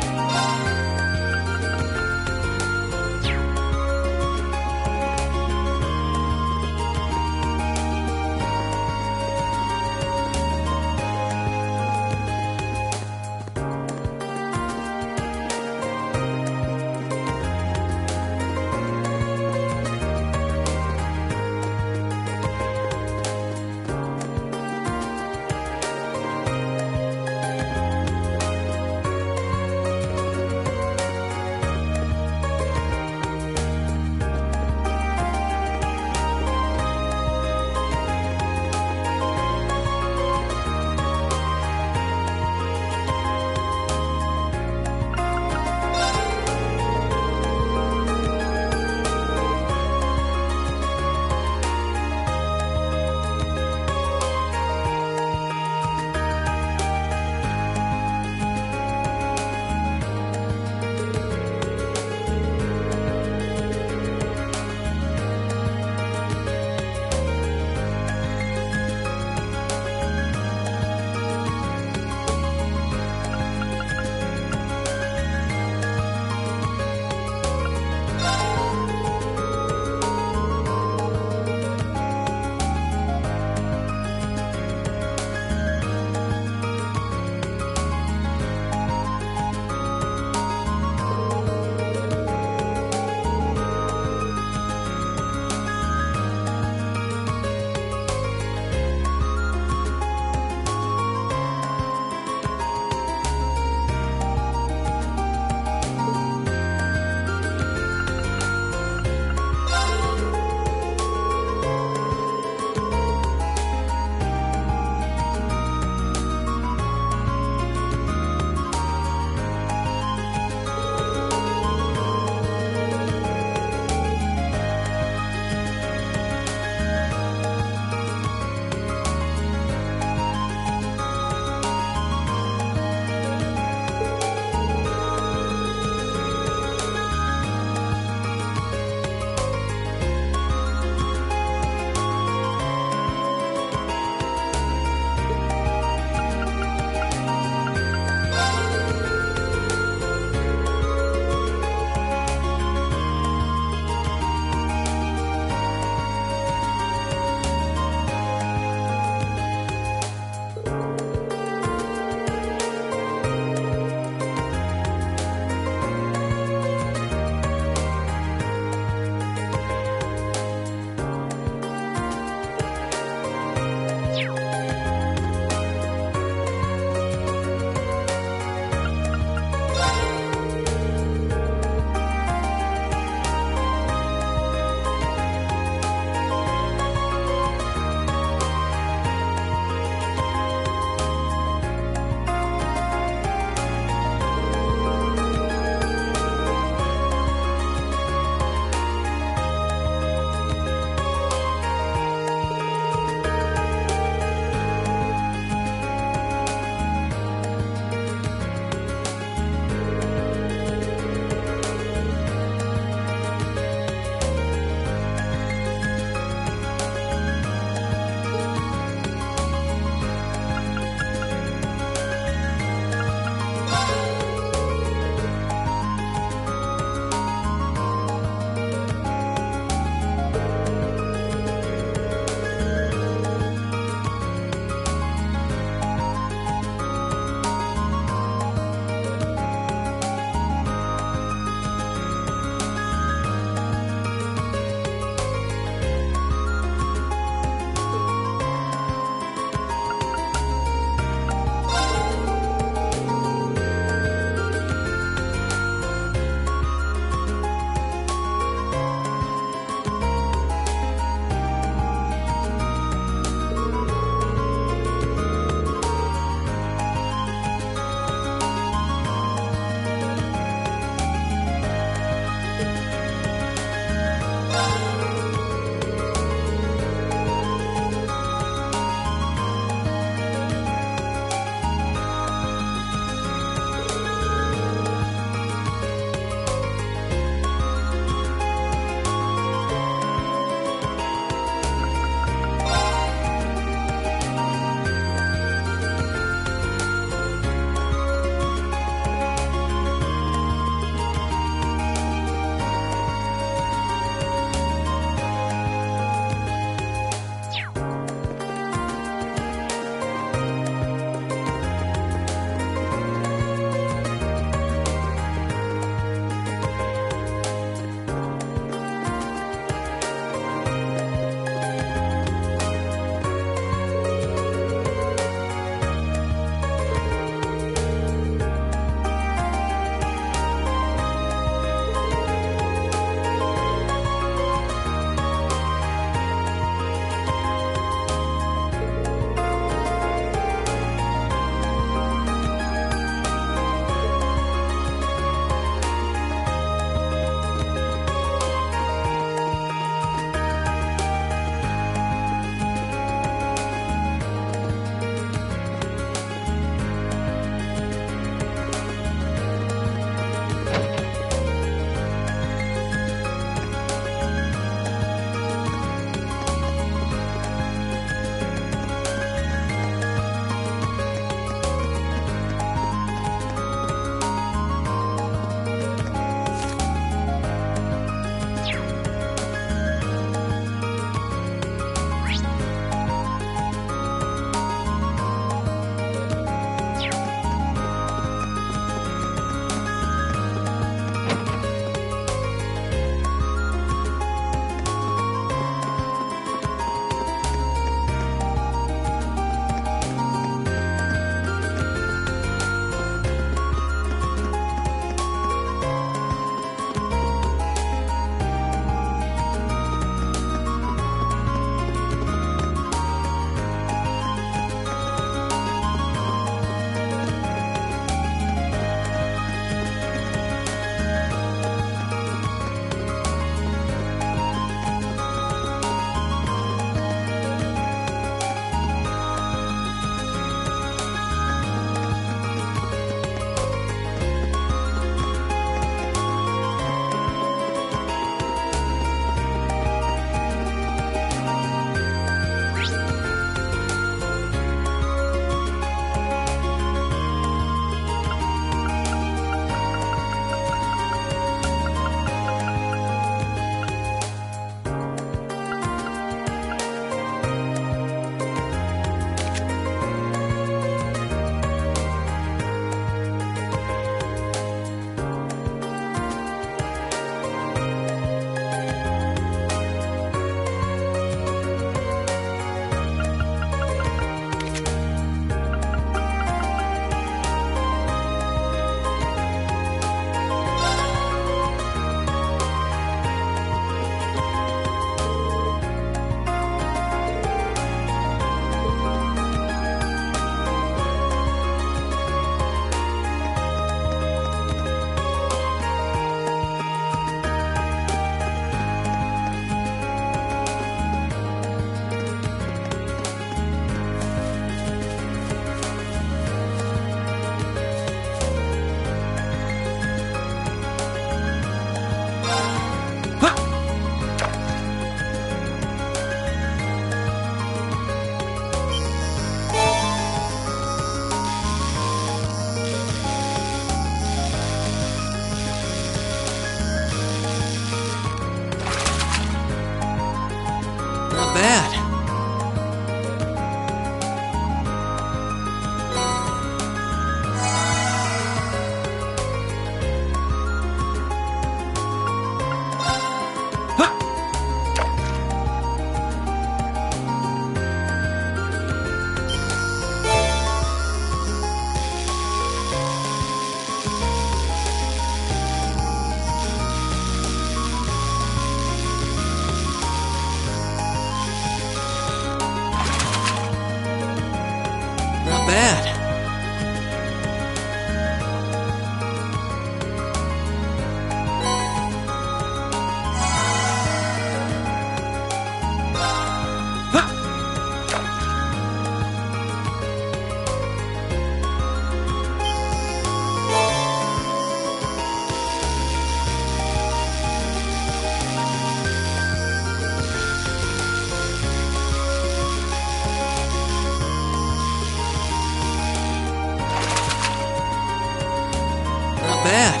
bad.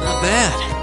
Not bad.